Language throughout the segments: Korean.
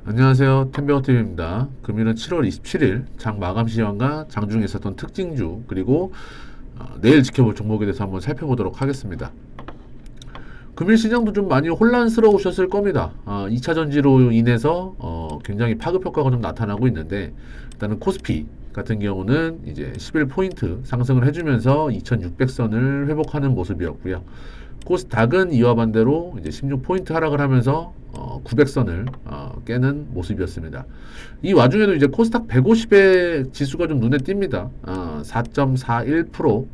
안녕하세요. 템베어TV입니다. 금일은 7월 27일 장 마감 시황과 장중에 있었던 특징주 그리고 내일 지켜볼 종목에 대해서 한번 살펴보도록 하겠습니다. 금일 시장도 좀 많이 혼란스러우셨을 겁니다. 2차 전지로 인해서 굉장히 파급 효과가 좀 나타나고 있는데 일단은 코스피 같은 경우는 이제 11포인트 상승을 해주면서 2600선을 회복하는 모습이었고요. 코스닥은 이와 반대로 이제 16포인트 하락을 하면서 900선을 깨는 모습이었습니다. 이 와중에도 이제 코스닥 150의 지수가 좀 눈에 띕니다. 4.41%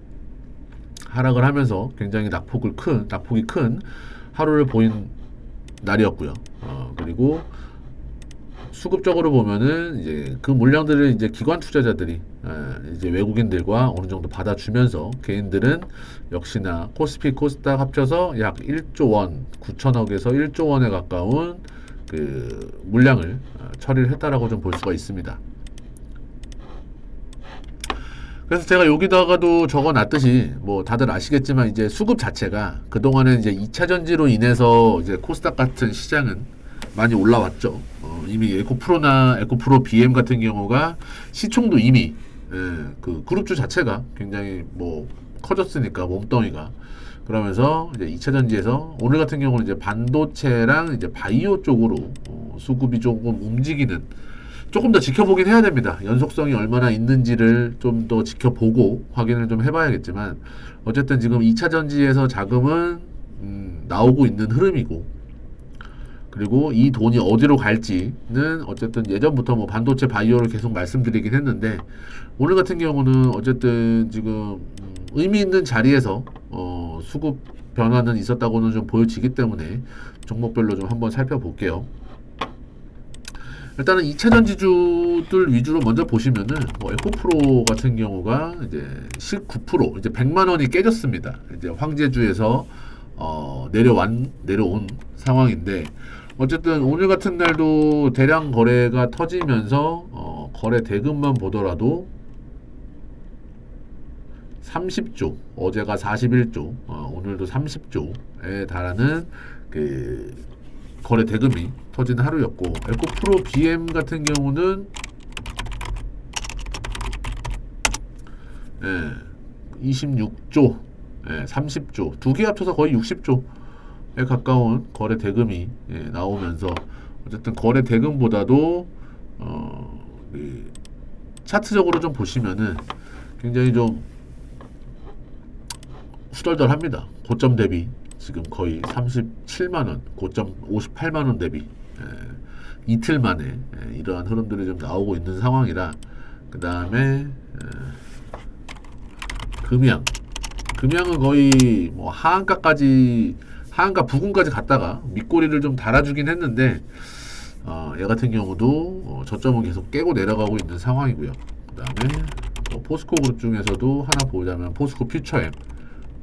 하락을 하면서 굉장히 낙폭이 큰 하루를 보인 날이었고요. 그리고 수급적으로 보면은 이제 그 물량들을 이제 기관 투자자들이 이제 외국인들과 어느 정도 받아주면서 개인들은 역시나 코스피 코스닥 합쳐서 약 1조 원 9천억에서 1조 원에 가까운 그 물량을 처리를 했다라고 좀 볼 수가 있습니다. 그래서 제가 여기다가도 적어 놨듯이 뭐 다들 아시겠지만 이제 수급 자체가 그동안에 이제 2차 전지로 인해서 이제 코스닥 같은 시장은 많이 올라왔죠. 이미 에코프로나 에코프로 BM 같은 경우가 시총도 이미 그 그룹주 자체가 굉장히 뭐 커졌으니까 몸뚱이가 그러면서 이제 2차 전지에서 오늘 같은 경우는 이제 반도체랑 이제 바이오 쪽으로 수급이 조금 움직이는 조금 더 지켜보긴 해야 됩니다. 연속성이 얼마나 있는지를 좀 더 지켜보고 확인을 좀 해봐야겠지만 어쨌든 지금 2차 전지에서 자금은 나오고 있는 흐름이고 그리고 이 돈이 어디로 갈지는 어쨌든 예전부터 뭐 반도체 바이오를 계속 말씀드리긴 했는데 오늘 같은 경우는 어쨌든 지금 의미 있는 자리에서 수급 변화는 있었다고는 좀 보여지기 때문에 종목별로 좀 한번 살펴볼게요. 일단은 2차 전지주들 위주로 먼저 보시면은 뭐 에코프로 같은 경우가 이제 19% 이제 100만 원이 깨졌습니다. 이제 황제주에서 내려온 상황인데 어쨌든 오늘 같은 날도 대량 거래가 터지면서 거래 대금만 보더라도 30조, 어제가 41조, 오늘도 30조에 달하는 그 거래 대금이 터진 하루였고 에코프로 BM 같은 경우는 26조, 30조 두 개 합쳐서 거의 60조에 가까운 거래 대금이 나오면서 어쨌든 거래 대금보다도 차트적으로 좀 보시면은 굉장히 좀 후덜덜합니다. 고점 대비 지금 거의 37만원, 고점 58만원 대비 이틀 만에 이러한 흐름들이 좀 나오고 있는 상황이라 그 다음에 금양은 거의 뭐 하한가 부근까지 갔다가 밑꼬리를 좀 달아주긴 했는데 얘 같은 경우도 저점은 계속 깨고 내려가고 있는 상황이고요. 그 다음에 포스코 그룹 중에서도 하나 보자면 포스코 퓨처엠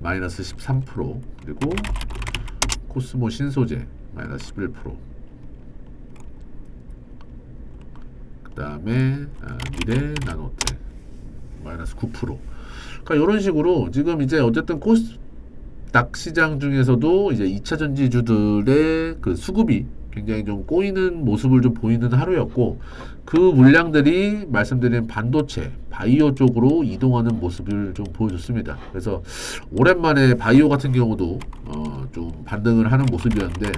마이너스 13% 그리고 코스모 신소재 마이너스 11%. 그 다음에 미래 나노텍 마이너스 9%. 그러니까 이런 식으로 지금 이제 어쨌든 코스닥 시장 중에서도 이제 2차 전지주들의 그 수급이 굉장히 좀 꼬이는 모습을 좀 보이는 하루였고 그 물량들이 말씀드린 반도체, 바이오 쪽으로 이동하는 모습을 좀 보여줬습니다. 그래서 오랜만에 바이오 같은 경우도 좀 반등을 하는 모습이었는데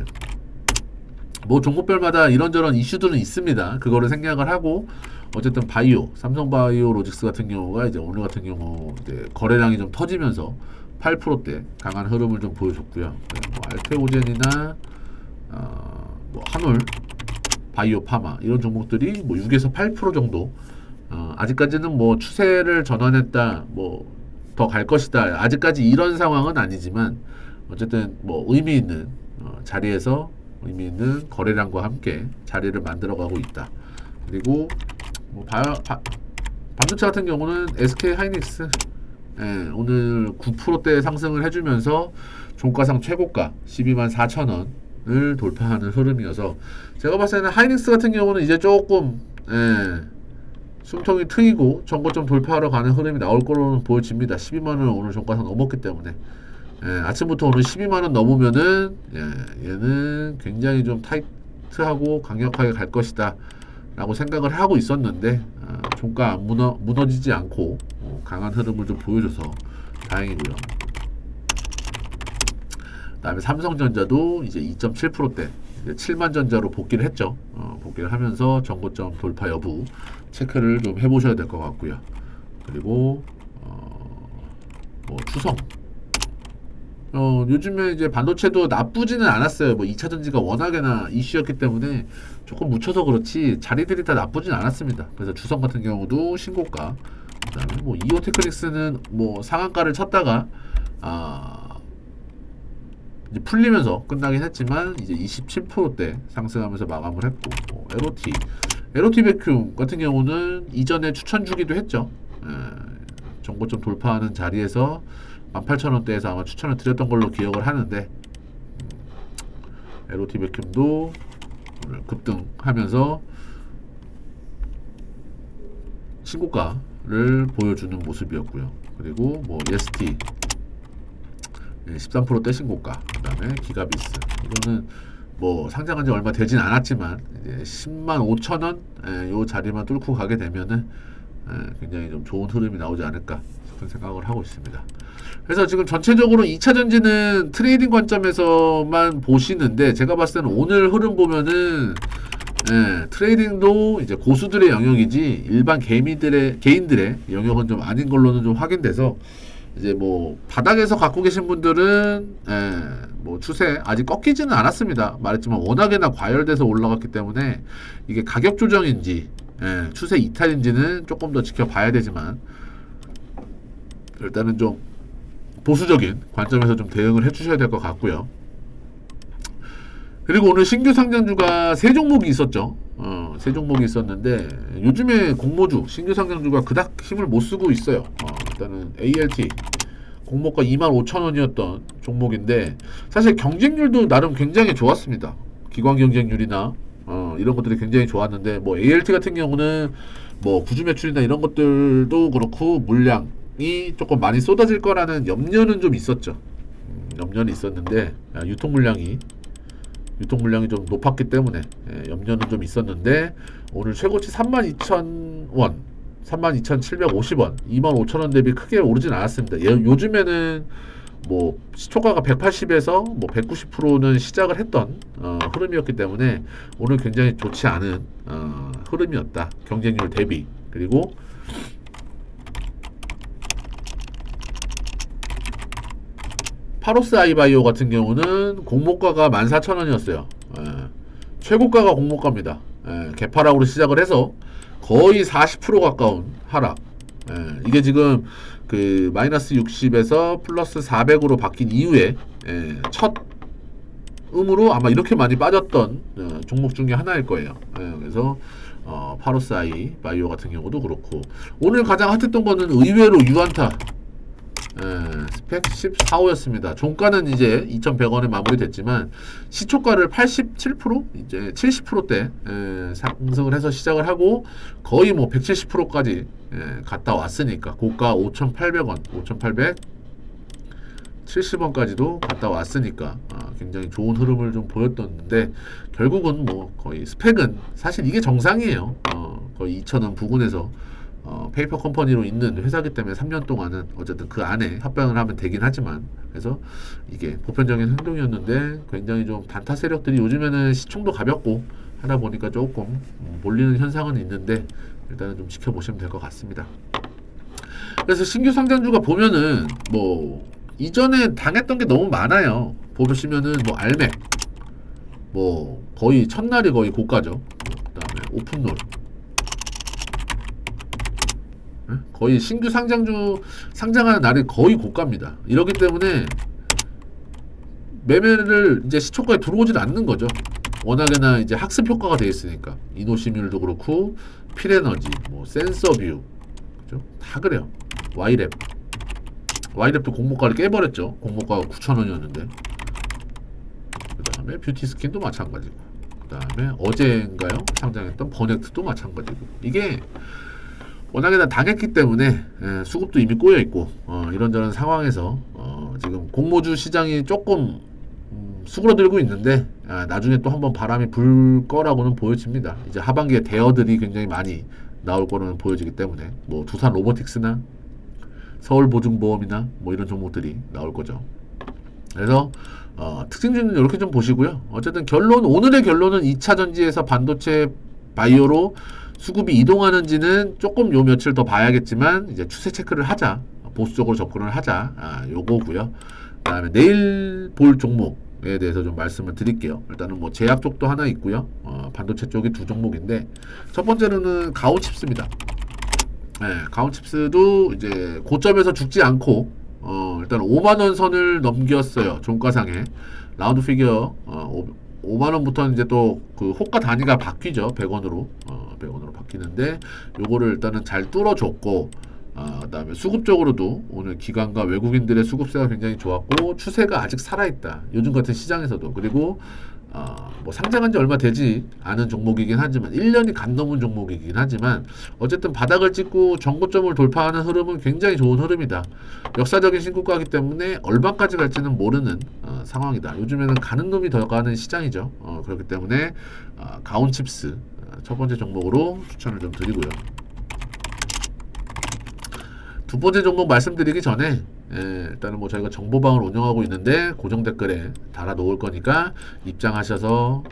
뭐 종목별마다 이런저런 이슈들은 있습니다. 그거를 생략을 하고 어쨌든 바이오, 삼성바이오로직스 같은 경우가 이제 오늘 같은 경우 이제 거래량이 좀 터지면서 8%대 강한 흐름을 좀 보여줬고요. 뭐 알테오젠이나 뭐 한올, 바이오 파마 이런 종목들이 뭐 6에서 8% 정도 아직까지는 뭐 추세를 전환했다 뭐 더 갈 것이다 아직까지 이런 상황은 아니지만 어쨌든 뭐 의미 있는 자리에서 의미 있는 거래량과 함께 자리를 만들어가고 있다. 그리고 뭐 반도체 같은 경우는 SK 하이닉스 오늘 9%대 상승을 해주면서 종가상 최고가 12만 4천 원을 돌파하는 흐름이어서 제가 봤을 때는 하이닉스 같은 경우는 이제 조금 숨통이 트이고 전고점 돌파하러 가는 흐름이 나올 거로 보여집니다. 12만원 오늘 종가상 넘었기 때문에 아침부터 오늘 12만원 넘으면은 얘는 굉장히 좀 스트릭트하고 강력하게 갈 것이다 라고 생각을 하고 있었는데 종가 안 무너지지 않고 강한 흐름을 좀 보여줘서 다행이고요. 그 다음에 삼성전자도 이제 2.7%대 7만 전자로 복귀를 했죠. 복귀를 하면서 전고점 돌파 여부 체크를 좀 해보셔야 될 것 같고요. 그리고 뭐 추성 요즘에 이제 반도체도 나쁘지는 않았어요. 뭐 2차 전지가 워낙에나 이슈였기 때문에 조금 묻혀서 그렇지 자리들이 다 나쁘진 않았습니다. 그래서 주성 같은 경우도 신고가, 그다음에 뭐 이오테크닉스는 뭐 상한가를 쳤다가 이제 풀리면서 끝나긴 했지만 이제 27%대 상승하면서 마감을 했고, 뭐 LOT 베큐 같은 경우는 이전에 추천 주기도 했죠. 정고점 돌파하는 자리에서 18,000원대에서 아마 추천을 드렸던 걸로 기억을 하는데 LOT 베큐도 오늘 급등하면서 신고가를 보여주는 모습이었고요. 그리고 뭐 EST 13%대 신고가, 그 다음에 기가비스 이거는 뭐 상장한 지 얼마 되진 않았지만 이제 105,000원 요 자리만 뚫고 가게 되면은 굉장히 좀 좋은 흐름이 나오지 않을까 싶은 생각을 하고 있습니다. 그래서 지금 전체적으로 2차 전지는 트레이딩 관점에서만 보시는데 제가 봤을 때는 오늘 흐름 보면은 트레이딩도 이제 고수들의 영역이지 일반 개인들의 영역은 좀 아닌 걸로는 좀 확인돼서 이제 뭐 바닥에서 갖고 계신 분들은 뭐 추세 아직 꺾이지는 않았습니다. 말했지만 워낙에나 과열돼서 올라갔기 때문에 이게 가격 조정인지 추세 이탈인지는 조금 더 지켜봐야 되지만 일단은 좀 보수적인 관점에서 좀 대응을 해주셔야 될 것 같고요. 그리고 오늘 신규 상장주가 세 종목이 있었죠. 세 종목이 있었는데 요즘에 공모주 신규 상장주가 그닥 힘을 못 쓰고 있어요. 일단은 ALT 공모가 25,000원이었던 종목인데 사실 경쟁률도 나름 굉장히 좋았습니다. 기관 경쟁률이나 이런 것들이 굉장히 좋았는데 뭐 ALT 같은 경우는 뭐 구주 매출이나 이런 것들도 그렇고 물량이 조금 많이 쏟아질 거라는 염려는 좀 있었죠. 염려는 있었는데 유통 물량이 좀 높았기 때문에 염려는 좀 있었는데 오늘 최고치 32,000원 32,750원 25,000원 대비 크게 오르진 않았습니다. 요즘에는 뭐 시초가가 180에서 뭐 190%는 시작을 했던 흐름이었기 때문에 오늘 굉장히 좋지 않은 흐름이었다. 경쟁률 대비. 그리고 파로스 아이바이오 같은 경우는 공모가가 14,000원이었어요. 최고가가 공모가입니다. 개파락으로 시작을 해서 거의 40% 가까운 하락. 이게 지금 그 마이너스 60에서 플러스 400으로 바뀐 이후에 첫 음으로 아마 이렇게 많이 빠졌던 종목 중에 하나일 거예요. 그래서 파로스 아이바이오 같은 경우도 그렇고 오늘 가장 핫했던 거는 의외로 유안타 스펙 14호였습니다. 종가는 이제 2,100원에 마무리됐지만 시초가를 87% 이제 70%대 상승을 해서 시작을 하고 거의 뭐 170%까지 갔다 왔으니까 고가 5,800원, 5,870원까지도 갔다 왔으니까 굉장히 좋은 흐름을 좀 보였던데 결국은 뭐 거의 스펙은 사실 이게 정상이에요. 거의 2,000원 부근에서 페이퍼 컴퍼니로 있는 회사기 때문에 3년 동안은 어쨌든 그 안에 합병을 하면 되긴 하지만 그래서 이게 보편적인 행동이었는데 굉장히 좀 단타 세력들이 요즘에는 시총도 가볍고 하다 보니까 조금 몰리는 현상은 있는데 일단은 좀 지켜보시면 될 것 같습니다. 그래서 신규 상장주가 보면은 뭐 이전에 당했던 게 너무 많아요. 보시면은 뭐 알맥 뭐 거의 첫날이 거의 고가죠. 그다음에 오픈롤 거의 신규 상장주 상장하는 날이 거의 고가입니다. 이렇기 때문에 매매를 이제 시초가에 들어오질 않는 거죠. 워낙에나 이제 학습 효과가 되어 있으니까 이노시뮬도 그렇고 필에너지, 뭐 센서뷰, 그죠? 다 그래요. 와이랩도 공모가를 깨버렸죠. 공모가가 9,000원이었는데. 그 다음에 뷰티스킨도 마찬가지고. 그 다음에 어제인가요? 상장했던 버넥트도 마찬가지고. 이게 워낙에나 당했기 때문에 수급도 이미 꼬여 있고 이런저런 상황에서 지금 공모주 시장이 조금 수그러들고 있는데 나중에 또 한번 바람이 불 거라고는 보여집니다. 이제 하반기에 대어들이 굉장히 많이 나올 거로는 보여지기 때문에 뭐 두산 로보틱스나 서울보증보험이나 뭐 이런 종목들이 나올 거죠. 그래서 특징주는 이렇게 좀 보시고요. 어쨌든 오늘의 결론은 2차 전지에서 반도체 바이오로 수급이 이동하는지는 조금 요 며칠 더 봐야겠지만 이제 추세 체크를 하자, 보수적으로 접근을 하자, 요거고요. 그다음에 내일 볼 종목에 대해서 좀 말씀을 드릴게요. 일단은 뭐 제약 쪽도 하나 있고요. 반도체 쪽이 두 종목인데 첫 번째로는 가오칩스입니다. 네, 가오칩스도 이제 고점에서 죽지 않고 일단 5만원 선을 넘겼어요. 종가상에 라운드 피겨 5만원부터는 이제 또 그 호가 단위가 바뀌죠. 100원으로 100원으로 바뀌는데 요거를 일단은 잘 뚫어줬고 그다음에 수급적으로도 오늘 기관과 외국인들의 수급세가 굉장히 좋았고 추세가 아직 살아있다. 요즘 같은 시장에서도. 그리고 뭐 상장한 지 얼마 되지 않은 종목이긴 하지만 1년이 간 넘은 종목이긴 하지만 어쨌든 바닥을 찍고 정고점을 돌파하는 흐름은 굉장히 좋은 흐름이다. 역사적인 신고가이기 때문에 얼마까지 갈지는 모르는 상황이다. 요즘에는 가는 놈이 더 가는 시장이죠. 그렇기 때문에 가온칩스 첫 번째 종목으로 추천을 좀 드리고요. 두 번째 종목 말씀드리기 전에 일단은 뭐 저희가 정보방을 운영하고 있는데 고정 댓글에 달아 놓을 거니까 입장하셔서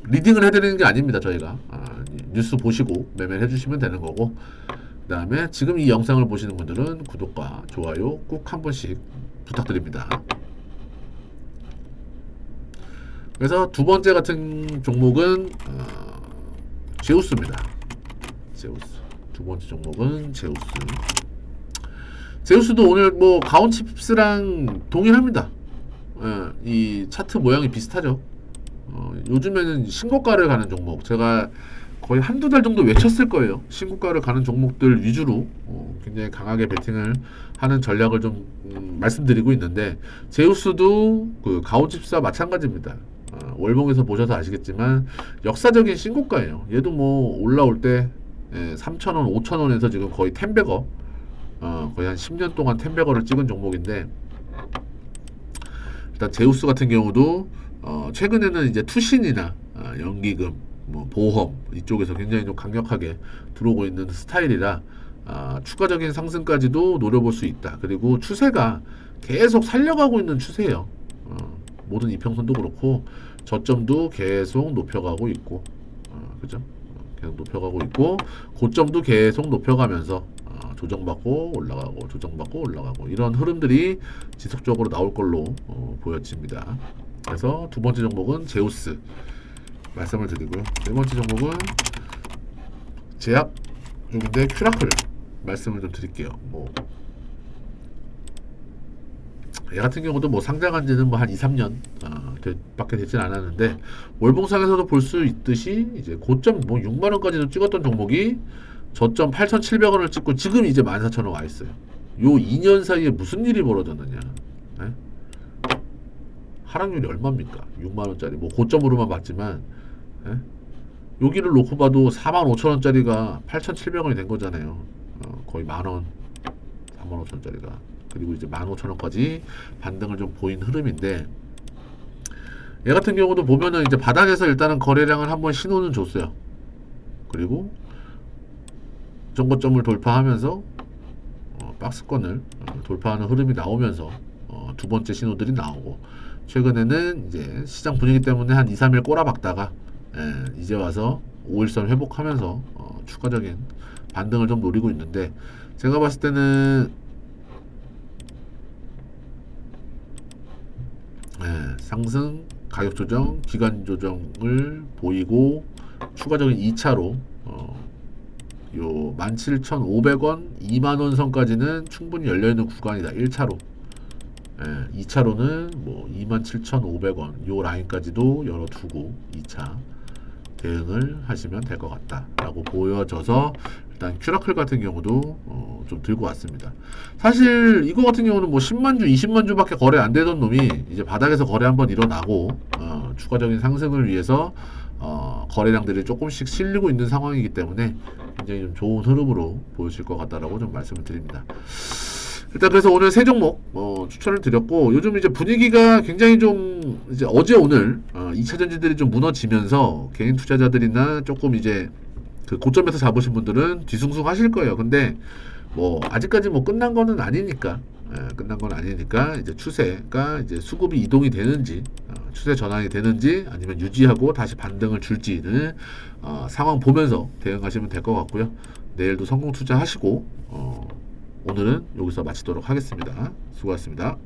리딩을 해드리는 게 아닙니다. 저희가 뉴스 보시고 매매를 해주시면 되는 거고, 그 다음에 지금 이 영상을 보시는 분들은 구독과 좋아요 꼭 한 번씩 부탁드립니다. 그래서 두 번째 같은 종목은 제우스입니다. 제우스 두 번째 종목은 제우스. 제우스도 오늘 뭐 가온칩스랑 동일합니다. 이 차트 모양이 비슷하죠. 요즘에는 신고가를 가는 종목, 제가 거의 한두 달 정도 외쳤을 거예요. 신고가를 가는 종목들 위주로 굉장히 강하게 베팅을 하는 전략을 좀 말씀드리고 있는데, 제우스도 그 가온칩스와 마찬가지입니다. 월봉에서 보셔서 아시겠지만 역사적인 신고가예요. 얘도 뭐 올라올 때 3,000원, 5,000원에서 지금 거의 10배거, 거의 한 10년 동안 10배거를 찍은 종목인데, 일단 제우스 같은 경우도 최근에는 이제 투신이나 연기금, 뭐 보험 이쪽에서 굉장히 좀 강력하게 들어오고 있는 스타일이라 추가적인 상승까지도 노려볼 수 있다. 그리고 추세가 계속 살려가고 있는 추세예요. 모든 이평선도 그렇고 저점도 계속 높여가고 있고, 그죠? 계속 높여가고 있고 고점도 계속 높여가면서 조정받고 올라가고 조정받고 올라가고 이런 흐름들이 지속적으로 나올 걸로 보여집니다. 그래서 두 번째 종목은 제우스 말씀을 드리고요. 세 번째 종목은 제약 쪽인데 큐라클 말씀을 좀 드릴게요. 뭐 얘 같은 경우도 뭐 상장한 지는 뭐 한 2, 3년 밖에 되진 않았는데, 월봉상에서도 볼 수 있듯이 이제 고점 뭐 6만원까지도 찍었던 종목이 저점 8,700원을 찍고 지금 이제 14,000원 와 있어요. 요 2년 사이에 무슨 일이 벌어졌느냐. 네? 하락률이 얼마입니까? 6만원짜리 뭐 고점으로만 봤지만, 네? 여기를 놓고 봐도 45,000원짜리가 8,700원이 된 거잖아요. 거의 만원, 45,000원짜리가. 그리고 이제 15,000원까지 반등을 좀 보인 흐름인데, 얘 같은 경우도 보면은 이제 바닥에서 일단은 거래량을 한번 신호는 줬어요. 그리고 정고점을 돌파하면서 박스권을 돌파하는 흐름이 나오면서 두 번째 신호들이 나오고, 최근에는 이제 시장 분위기 때문에 한 2, 3일 꼬라박다가 이제 와서 5일선 회복하면서 추가적인 반등을 좀 노리고 있는데, 제가 봤을 때는 상승, 가격 조정, 기간 조정을 보이고 추가적인 2차로 요 17,500원, 2만원 선까지는 충분히 열려있는 구간이다. 1차로. 2차로는 뭐 27,500원 요 라인까지도 열어두고 2차 대응을 하시면 될 것 같다 라고 보여져서, 일단 큐라클 같은 경우도 좀 들고 왔습니다. 사실 이거 같은 경우는 뭐 10만주, 20만주 밖에 거래 안 되던 놈이 이제 바닥에서 거래 한번 일어나고 추가적인 상승을 위해서 거래량들이 조금씩 실리고 있는 상황이기 때문에 굉장히 좀 좋은 흐름으로 보여질 것 같다라고 좀 말씀을 드립니다. 일단 그래서 오늘 세 종목 추천을 드렸고, 요즘 이제 분위기가 굉장히 좀 이제 어제 오늘 2차 전지들이 좀 무너지면서 개인 투자자들이나 조금 이제 그 고점에서 잡으신 분들은 뒤숭숭 하실 거예요. 근데 뭐 아직까지 뭐 끝난 거는 아니니까, 끝난 건 아니니까 이제 추세가 이제 수급이 이동이 되는지, 추세 전환이 되는지 아니면 유지하고 다시 반등을 줄지는 상황 보면서 대응하시면 될 것 같고요. 내일도 성공 투자하시고 오늘은 여기서 마치도록 하겠습니다. 수고하셨습니다.